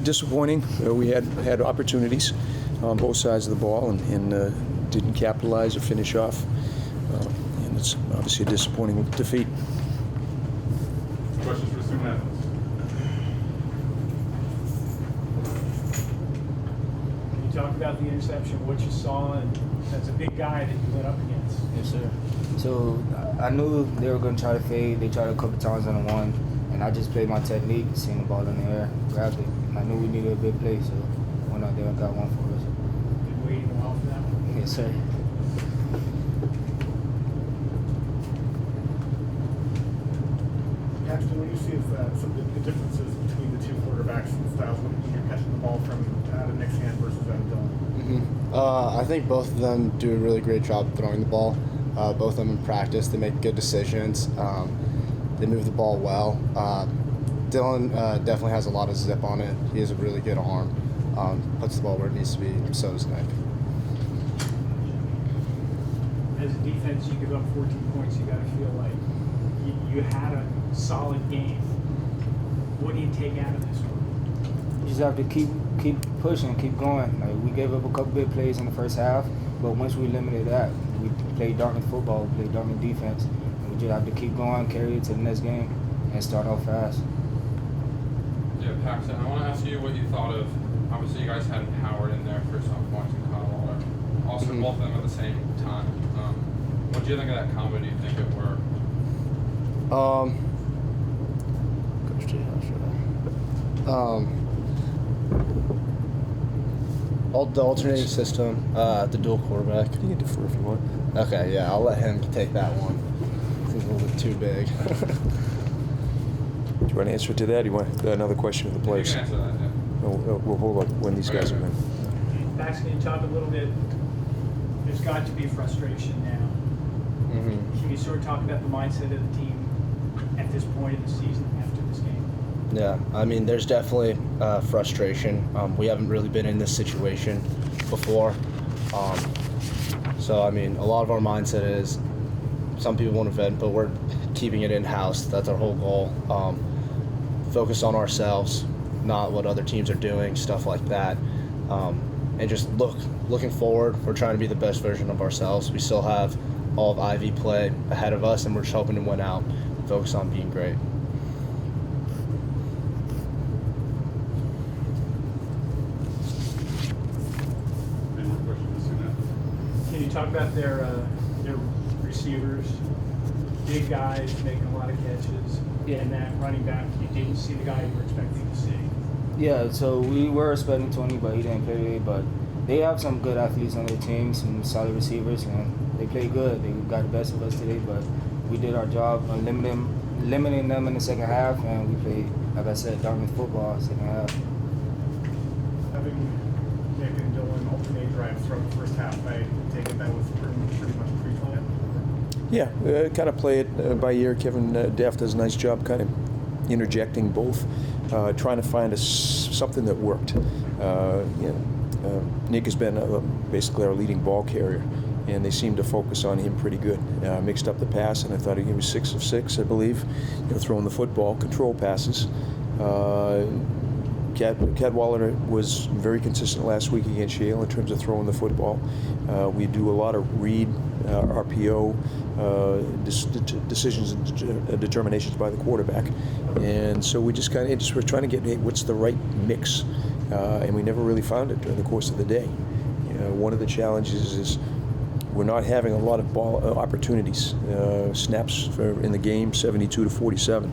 Disappointing. We had opportunities on both sides of the ball and didn't capitalize or finish off. And it's obviously a disappointing defeat. Questions for student athletes? Can you talk about the interception, what you saw, and that's a big guy that you went up against? Yes, sir. So I knew they were going to try to fade. They tried a couple times on the one, and I just played my technique, seen the ball in the air, grabbed it. And I knew we needed a big play, so went out there and got one for us. Been waiting a while for that one? Yes, sir. Paxton, what do you see as some of the differences between the two quarterbacks and styles when you're catching the ball from out of Nick's hand versus out of Dylan? I think both of them do a really great job throwing the ball. Both of them in practice, they make good decisions. They move the ball well. Dylan definitely has a lot of zip on it. He has a really good arm. Puts the ball where it needs to be, so does Nick. As a defense, you give up 14 points, you got to feel like you had a solid game. What do you take out of this one? You just have to keep pushing, keep going. Like, we gave up a couple big plays in the first half, but once we limited that, we played Dartmouth football, we played Dartmouth defense. And we just have to keep going, carry it to the next game, and start off fast. Yeah, Paxton, I want to ask you what you thought of, obviously you guys had Howard in there for some points and Connell Waller. Also both of them at the same time. What do you think of that combo? Do you think it worked? Coach G, how should I? The alternating system, the dual quarterback. You can defer if you want. Okay, yeah, I'll let him take that one. He's a little bit too big. Do you want an answer to that? Or do you want another question of the players? You can answer that, yeah. We'll hold on when these guys are in. Max, can you talk a little bit? There's got to be frustration now. Can you sort of talk about the mindset of the team at this point in the season after this game? Yeah, I mean, there's definitely frustration. We haven't really been in this situation before. So, I mean, a lot of our mindset is some people want to vent, but we're keeping it in-house. That's our whole goal. Focus on ourselves, not what other teams are doing, stuff like that. And just looking forward, we're trying to be the best version of ourselves. We still have all of Ivy play ahead of us, and we're just hoping to win out. Focus on being great. Any more questions for student athletes? Can you talk about their receivers, big guys making a lot of catches, and that running back, you didn't see the guy you were expecting to see? Yeah, so we were expecting Tony, but he didn't play today. But they have some good athletes on their team, some solid receivers, and they play good. They got the best of us today, but we did our job on limiting them in the second half, and we played, like I said, Dartmouth football second half. Having Nick and Dylan alternate drives throughout the first half, I take it that was pretty much pre-planned. Yeah, kind of play it by ear. Kevin Daff does a nice job kind of interjecting both, trying to find something that worked. Nick has been basically our leading ball carrier, and they seem to focus on him pretty good. Mixed up the pass, and I thought he was 6 of 6, I believe, throwing the football, control passes. Cadwallader was very consistent last week against Yale in terms of throwing the football. We do a lot of read, RPO, decisions and determinations by the quarterback. And so we just kind of we're trying to get, hey, what's the right mix? And we never really found it during the course of the day. One of the challenges is we're not having a lot of ball opportunities. Snaps in the game, 72 to 47.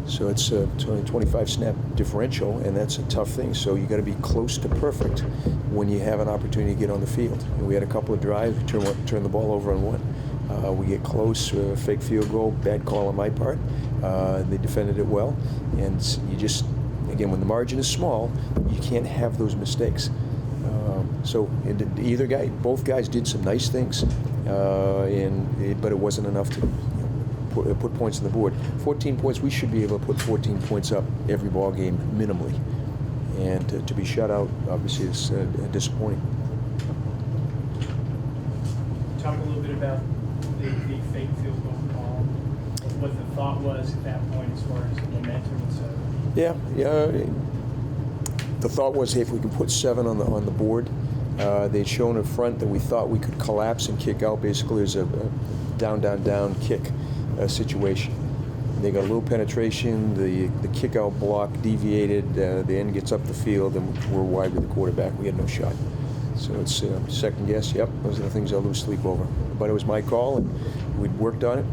So it's a 25 snap differential, and that's a tough thing. So you got to be close to perfect when you have an opportunity to get on the field. And we had a couple of drives, we turn the ball over on one. We get close, fake field goal, bad call on my part. They defended it well, and you just, again, when the margin is small, you can't have those mistakes. So both guys did some nice things, but it wasn't enough to put points on the board. 14 points, we should be able to put 14 points up every ball game minimally. And to be shut out, obviously, is disappointing. Talk a little bit about the fake field goal call, what the thought was at that point as far as the momentum and so. Yeah. the thought was, hey, if we can put 7 on the board, they'd shown up front that we thought we could collapse and kick out. Basically, it was a down, down, down kick situation. They got a little penetration. The kick out block deviated. The end gets up the field, and we're wide with the quarterback. We had no shot. So it's second guess. Yep, those are the things I lose sleep over. But it was my call, and we'd worked on it.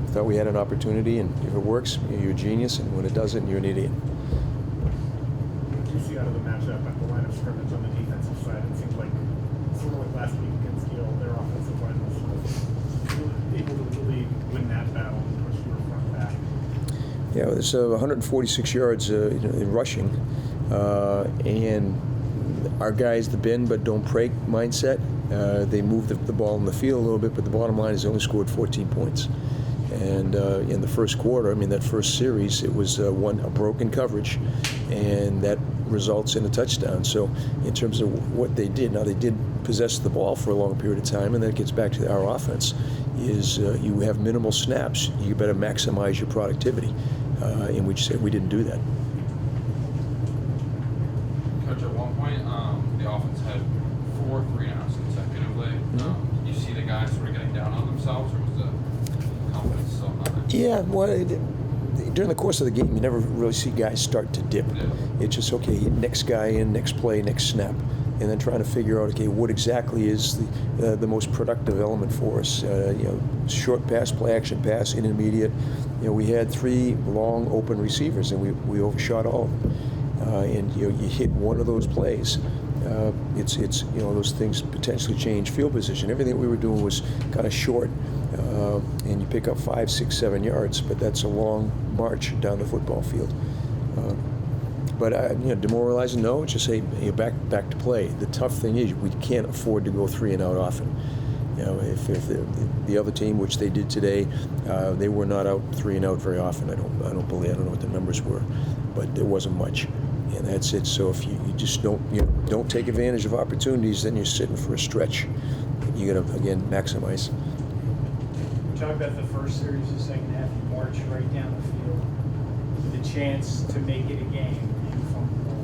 Thought we had an opportunity, and if it works, you're a genius, and when it doesn't, you're an idiot. What do you see out of the matchup at the line of scrimmage on the defensive side? It seems like sort of like last week against Yale, their offensive line was able to really win that battle and push your front back. Yeah, there's 146 yards in rushing, and our guys, the bend but don't break mindset. They moved the ball in the field a little bit, but the bottom line is they only scored 14 points. And in the first quarter, that first series, it was a broken coverage, and that results in a touchdown. So in terms of what they did, now they did possess the ball for a long period of time, and that gets back to our offense, is you have minimal snaps. You better maximize your productivity, in which we didn't do that. Coach, at one point, the offense had 4 3-and-outs consecutively. Mm-hmm. You see the guys sort of getting down on themselves, or was the confidence still not there? Yeah, well, during the course of the game, you never really see guys start to dip. Yeah. It's just, okay, next guy in, next play, next snap, and then trying to figure out, okay, what exactly is the most productive element for us? Short pass, play action pass, intermediate. We had 3 long open receivers, and we overshot all of them. And you hit one of those plays, it's those things potentially change field position. Everything that we were doing was kind of short, and you pick up 5, 6, 7 yards, but that's a long march down the football field. But demoralizing? No. Just say back to play. The tough thing is we can't afford to go 3-and-out often. If the other team, which they did today, they were not out 3-and-out very often. I don't believe. I don't know what the numbers were, but there wasn't much. And that's it. So if you just don't take advantage of opportunities, then you're sitting for a stretch. You got to again maximize. We talked about the first series, the second half. You march right down the field with a chance to make it a game.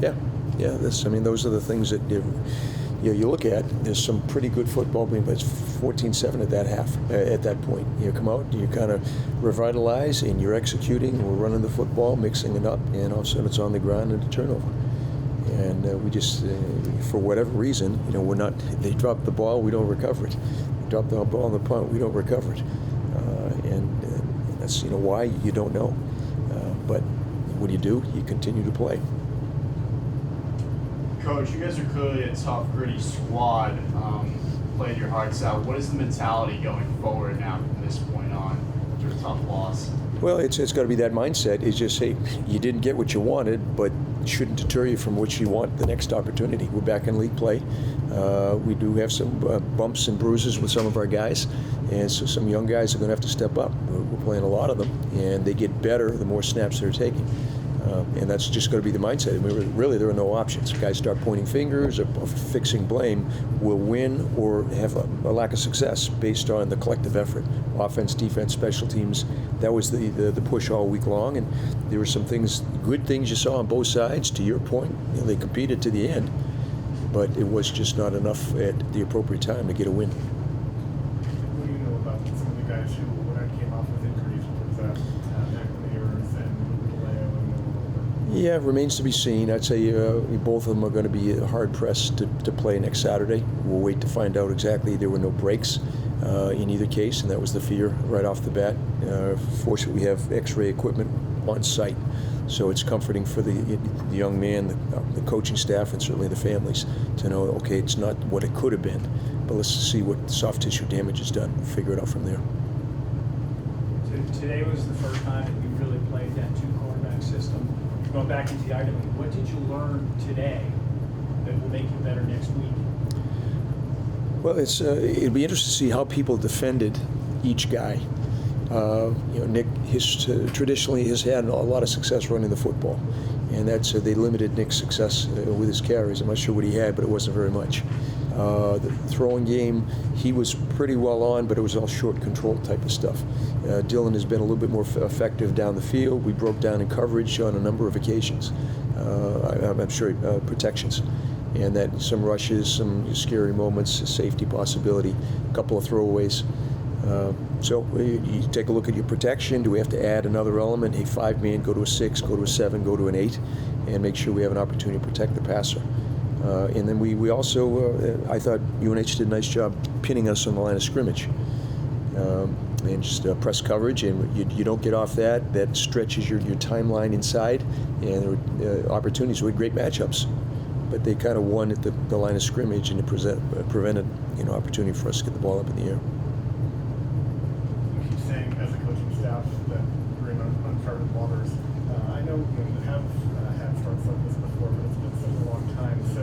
Yeah. Those are the things that you look at. There's some pretty good football, but it's 14-7 at that half. At that point, you come out, you kind of revitalize, and you're executing. We're running the football, mixing it up, and all of a sudden it's on the ground and a turnover. And we just, for whatever reason, we're not. They drop the ball, we don't recover it. They drop the ball on the punt, we don't recover it. And that's why you don't know. But what do? You continue to play. Coach, you guys are clearly a tough, gritty squad. Played your hearts out. What is the mentality going forward now from this point on after a tough loss? Well, it's got to be that mindset. It's just, hey, you didn't get what you wanted, but it shouldn't deter you from what you want the next opportunity. We're back in league play. We do have some bumps and bruises with some of our guys, and so some young guys are going to have to step up. We're playing a lot of them, and they get better the more snaps they're taking. And that's just going to be the mindset. Really, there are no options. Guys start pointing fingers or fixing blame. We'll win or have a lack of success based on the collective effort. Offense, defense, special teams. That was the push all week long. And there were some things, good things you saw on both sides. To your point, they competed to the end, but it was just not enough at the appropriate time to get a win. What do you know about some of the guys who, when I came off with injuries, was that McNamara and Yeah, remains to be seen. I'd say both of them are going to be hard-pressed to play next Saturday. We'll wait to find out exactly. There were no breaks in either case, and that was the fear right off the bat. Fortunately, we have X-ray equipment on site, so it's comforting for the young man, the coaching staff, and certainly the families to know, okay, it's not what it could have been, but let's see what soft tissue damage is done. We'll figure it out from there. Today was the first time that we really played that 2-quarterback system. Going back into the item, what did you learn today that will make you better next week? Well, it'd be interesting to see how people defended each guy. Nick traditionally has had a lot of success running the football, and they limited Nick's success with his carries. I'm not sure what he had, but it wasn't very much. The throwing game, he was pretty well on, but it was all short control type of stuff. Dylan has been a little bit more effective down the field. We broke down in coverage on a number of occasions. I'm sorry, protections. And that some rushes, some scary moments, a safety possibility, a couple of throwaways. So you take a look at your protection. Do we have to add another element? A 5-man, go to a 6, go to a 7, go to an 8, and make sure we have an opportunity to protect the passer. And then we also, I thought UNH did a nice job pinning us on the line of scrimmage. And just press coverage, and you don't get off that. That stretches your timeline inside, and there were opportunities. We had great matchups, but they kind of won at the line of scrimmage, and it prevented opportunity for us to get the ball up in the air. You keep saying, as a coaching staff, that you're in uncharted waters. I know you have had starts like this before, but it's been such a long time. So,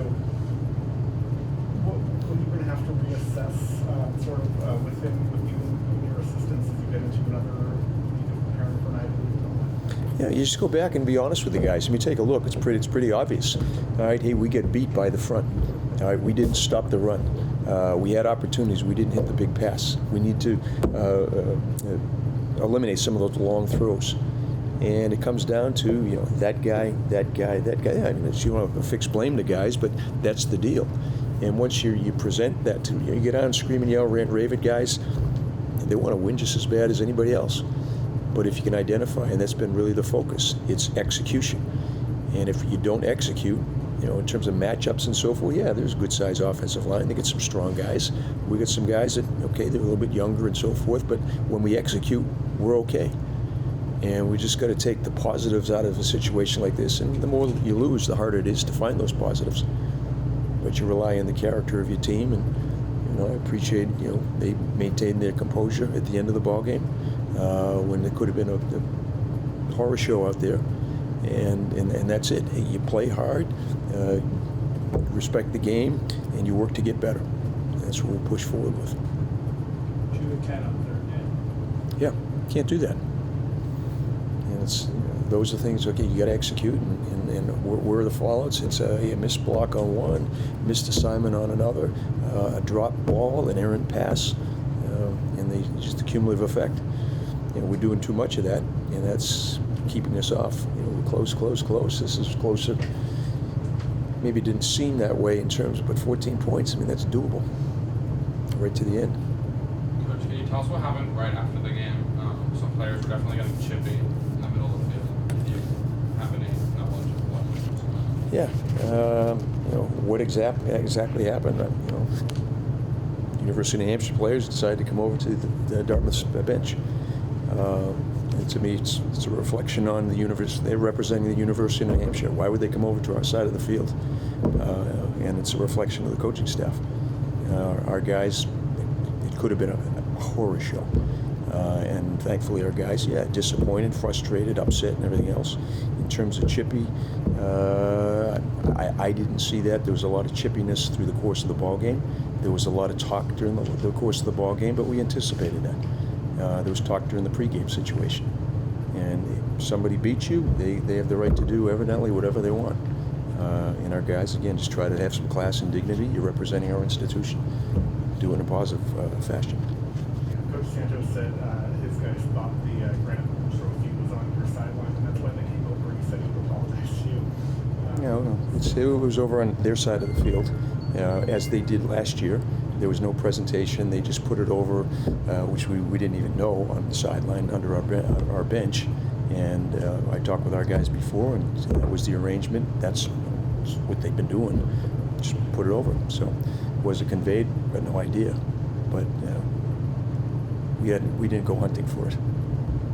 when you're going to have to reassess, sort of with you and your assistants, as you get into another, preparing for an Ivy League and all that? Yeah, you just go back and be honest with the guys. I mean, take a look. It's pretty obvious. All right, hey, we get beat by the front. All right, we didn't stop the run. We had opportunities. We didn't hit the big pass. We need to eliminate some of those long throws. And it comes down to that guy. I mean, you don't have to fix blame the guys, but that's the deal. And once you present that to you get on, scream and yell, rant, rave at guys. They want to win just as bad as anybody else. But if you can identify, and that's been really the focus, it's execution. And if you don't execute, in terms of matchups and so forth, yeah, there's a good-sized offensive line. They get some strong guys. We got some guys that, okay, they're a little bit younger and so forth, but when we execute, we're okay. And we just got to take the positives out of a situation like this. And the more you lose, the harder it is to find those positives. But you rely on the character of your team, and I appreciate they maintained their composure at the end of the ball game when it could have been a horror show out there. And that's it. You play hard, respect the game, and you work to get better. That's what we'll push forward with. 2 to 10 on third down. Yeah, can't do that. And it's those are things. Okay, you got to execute, and where are the fallouts? It's a missed block on one, missed assignment on another, a drop ball, an errant pass, and just the cumulative effect. We're doing too much of that, and that's keeping us off. We're close. This is closer. Maybe it didn't seem that way in terms of, but 14 points, I mean, that's doable. Right to the end. Coach, can you tell us what happened right after the game? Some players were definitely getting chippy in the middle of the field. Do you have any knowledge of what? Yeah. What exactly happened? University of New Hampshire players decided to come over to the Dartmouth bench. And to me, it's a reflection on the university. They're representing the University of New Hampshire. Why would they come over to our side of the field? And it's a reflection of the coaching staff. Our guys, it could have been a horror show. And thankfully our guys, disappointed, frustrated, upset, and everything else. In terms of chippy, I didn't see that. There was a lot of chippiness through the course of the ball game. There was a lot of talk during the course of the ball game, but we anticipated that. There was talk during the pregame situation. And if somebody beats you, they have the right to do evidently whatever they want. And our guys, again, just try to have some class and dignity. You're representing our institution. Do it in a positive fashion. Coach Santos said his guys thought the Granite Trophy was on your sideline, and that's why they came over. He said he would apologize to you. It was over on their side of the field, as they did last year. There was no presentation. They just put it over, which we didn't even know, on the sideline under our bench. And I talked with our guys before, and that was the arrangement. That's what they've been doing. Just put it over. So was it conveyed? I had no idea. But we didn't go hunting for it.